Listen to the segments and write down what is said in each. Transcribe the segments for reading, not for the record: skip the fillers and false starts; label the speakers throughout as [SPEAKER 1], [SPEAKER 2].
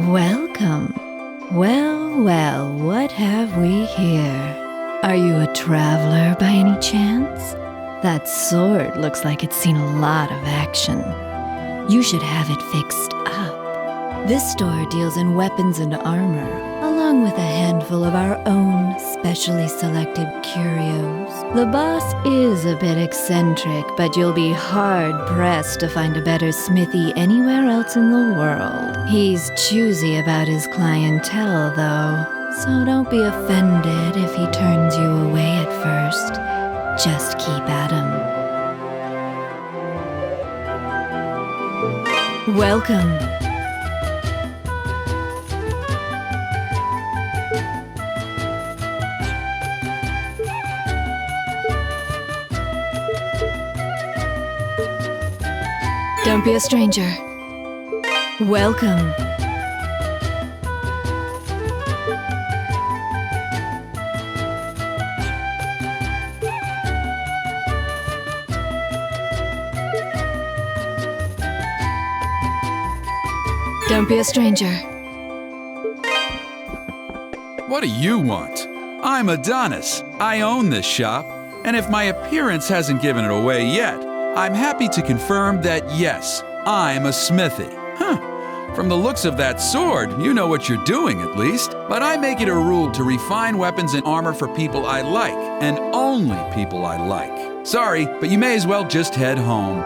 [SPEAKER 1] Welcome. Well, what have we here? Are you a traveler by any chance? That sword looks like it's seen a lot of action. You should have it fixed up. This store deals in weapons and armor, along with a handful of our own specially selected curios. The boss is a bit eccentric, but you'll be hard-pressed to find a better smithy anywhere else in the world. He's choosy about his clientele, though, so don't be offended if he turns you away at first. Just keep at him. Welcome. Don't be a stranger. Welcome. Don't be a stranger.
[SPEAKER 2] What do you want? I'm Adonis. I own this shop, and if my appearance hasn't given it away yet, I'm happy to confirm that yes, I'm a smithy. From the looks of that sword, you know what you're doing at least. But I make it a rule to refine weapons and armor for people I like, and only people I like. Sorry, but you may as well just head home.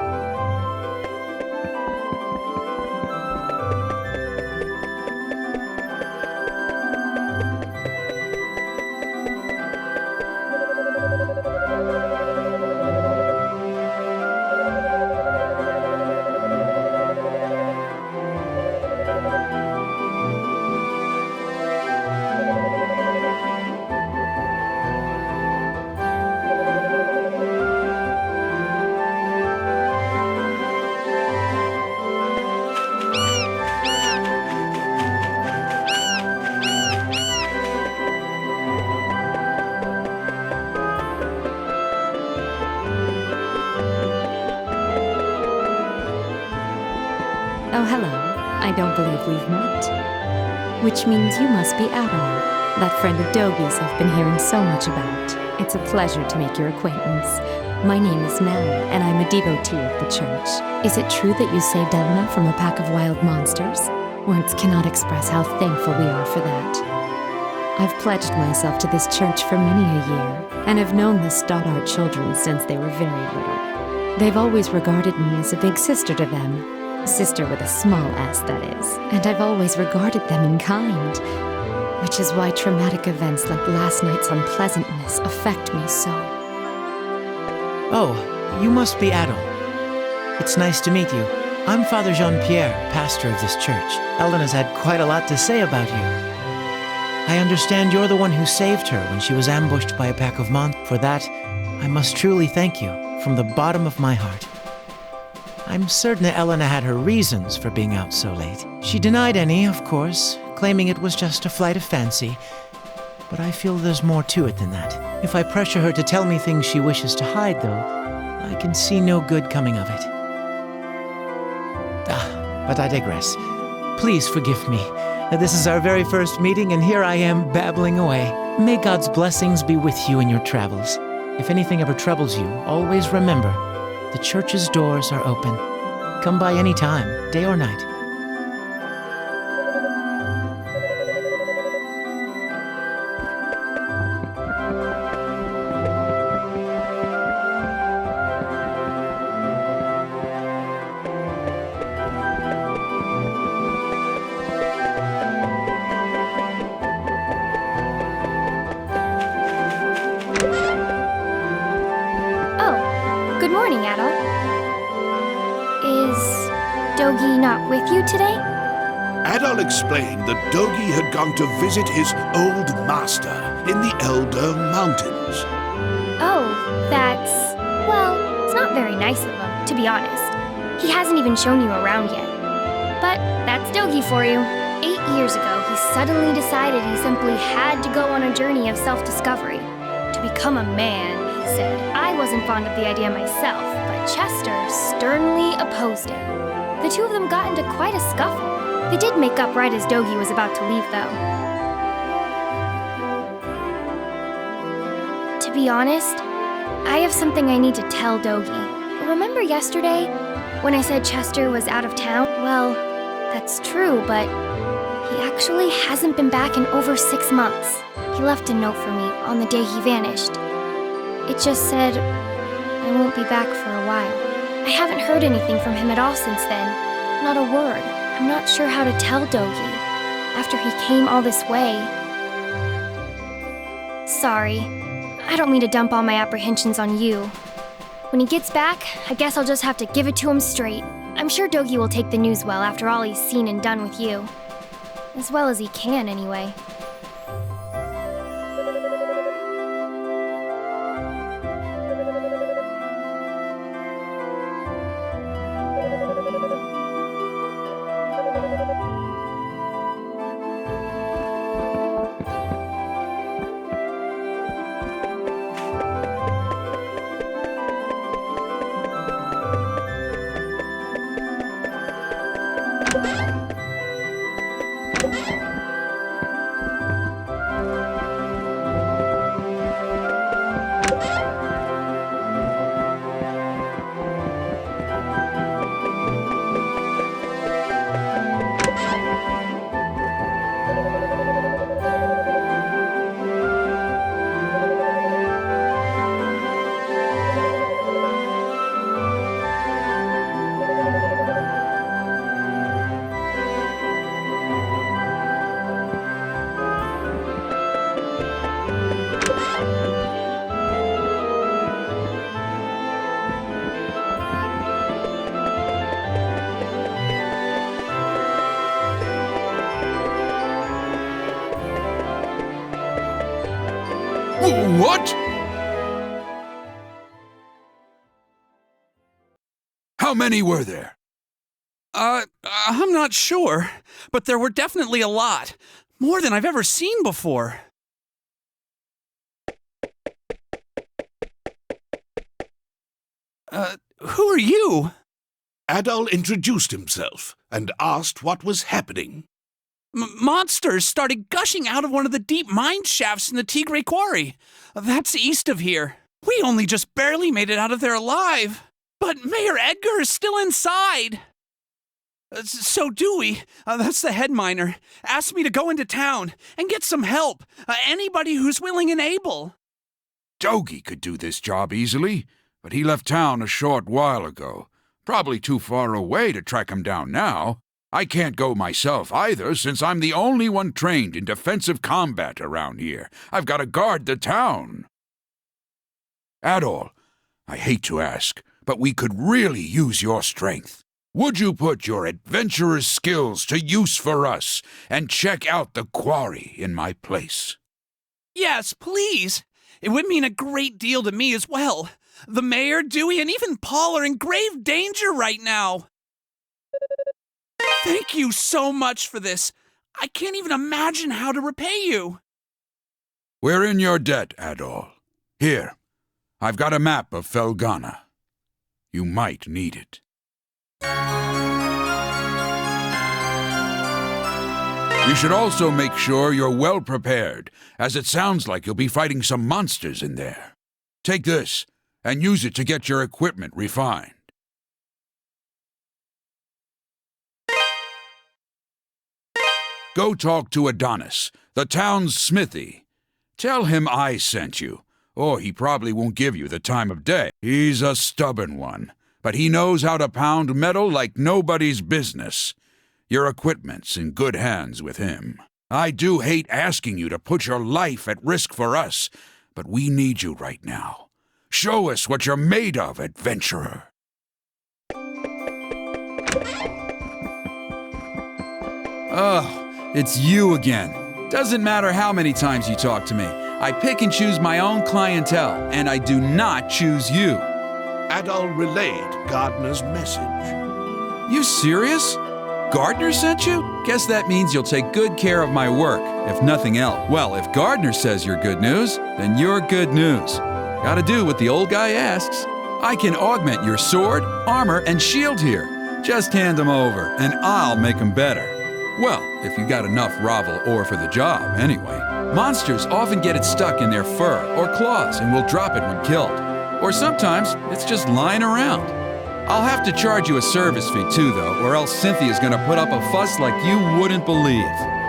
[SPEAKER 3] Oh, hello. I don't believe we've met. Which means you must be Adam, that friend of Dogi's I've been hearing so much about. It's a pleasure to make your acquaintance. My name is Mel, and I'm a devotee of the church. Is it true that you saved Elena from a pack of wild monsters? Words cannot express how thankful we are for that. I've pledged myself to this church for many a year, and have known the Stoddart children since they were very little. They've always regarded me as a big sister to them. Sister with a small s, that is. And I've always regarded them in kind. Which is why traumatic events like last night's unpleasantness affect me so.
[SPEAKER 4] Oh, you must be Adam. It's nice to meet you. I'm Father Jean-Pierre, pastor of this church. Elena's had quite a lot to say about you. I understand you're the one who saved her when she was ambushed by a pack of monsters. For that, I must truly thank you from the bottom of my heart. I'm certain that Elena had her reasons for being out so late. She denied any, of course, claiming it was just a flight of fancy. But I feel there's more to it than that. If I pressure her to tell me things she wishes to hide, though, I can see no good coming of it. But I digress. Please forgive me. This is our very first meeting, and here I am babbling away. May God's blessings be with you in your travels. If anything ever troubles you, always remember, the church's doors are open. Come by any time, day or night.
[SPEAKER 5] Good morning, Adol. Is Dogi not with you today?
[SPEAKER 6] Adol explained that Dogi had gone to visit his old master in the Elder Mountains.
[SPEAKER 5] Oh, it's not very nice of him, to be honest. He hasn't even shown you around yet. But that's Dogi for you. 8 years ago, he suddenly decided he simply had to go on a journey of self-discovery. To become a man, he said. I wasn't fond of the idea myself, but Chester sternly opposed it. The two of them got into quite a scuffle. They did make up right as Dogi was about to leave, though. To be honest, I have something I need to tell Dogi. Remember yesterday when I said Chester was out of town? Well, that's true, but he actually hasn't been back in over 6 months. He left a note for me on the day he vanished. It just said, I won't be back for a while. I haven't heard anything from him at all since then. Not a word. I'm not sure how to tell Dogi after he came all this way. Sorry. I don't mean to dump all my apprehensions on you. When he gets back, I guess I'll just have to give it to him straight. I'm sure Dogi will take the news well after all he's seen and done with you. As well as he can, anyway.
[SPEAKER 2] What? How many were there?
[SPEAKER 7] I'm not sure, but there were definitely a lot. More than I've ever seen before. Who are you?
[SPEAKER 6] Adol introduced himself and asked what was happening.
[SPEAKER 7] Monsters started gushing out of one of the deep mine shafts in the Tigre Quarry. That's east of here. We only just barely made it out of there alive. But Mayor Edgar is still inside. So Dewey, that's the head miner, asked me to go into town and get some help. Anybody who's willing and able.
[SPEAKER 2] Dogi could do this job easily, but he left town a short while ago. Probably too far away to track him down now. I can't go myself either, since I'm the only one trained in defensive combat around here. I've got to guard the town. Adol, I hate to ask, but we could really use your strength. Would you put your adventurer's skills to use for us and check out the quarry in my place?
[SPEAKER 7] Yes, please. It would mean a great deal to me as well. The mayor, Dewey, and even Paul are in grave danger right now. Thank you so much for this. I can't even imagine how to repay you.
[SPEAKER 2] We're in your debt, Adol. Here, I've got a map of Felghana. You might need it. You should also make sure you're well prepared, as it sounds like you'll be fighting some monsters in there. Take this, and use it to get your equipment refined. Go talk to Adonis, the town's smithy. Tell him I sent you, or he probably won't give you the time of day. He's a stubborn one, but he knows how to pound metal like nobody's business. Your equipment's in good hands with him. I do hate asking you to put your life at risk for us, but we need you right now. Show us what you're made of, adventurer. Oh, it's you again. Doesn't matter how many times you talk to me. I pick and choose my own clientele, and I do not choose you.
[SPEAKER 6] Adol relayed Gardner's message.
[SPEAKER 2] You serious? Gardner sent you? Guess that means you'll take good care of my work, if nothing else. Well, if Gardner says you're good news, then you're good news. Gotta do what the old guy asks. I can augment your sword, armor, and shield here. Just hand them over, and I'll make them better. Well, if you got enough Ravel ore for the job, anyway. Monsters often get it stuck in their fur or claws and will drop it when killed. Or sometimes it's just lying around. I'll have to charge you a service fee too, though, or else Cynthia's gonna put up a fuss like you wouldn't believe.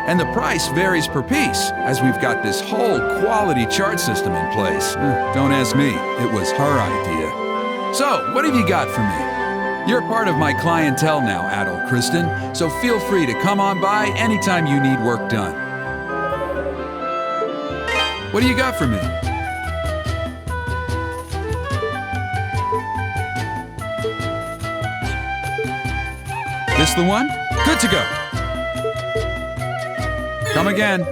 [SPEAKER 2] And the price varies per piece, as we've got this whole quality chart system in place. Don't ask me, it was her idea. So, what have you got for me? You're part of my clientele now, Adol Kristen, so feel free to come on by anytime you need work done. What do you got for me? This the one? Good to go. Come again.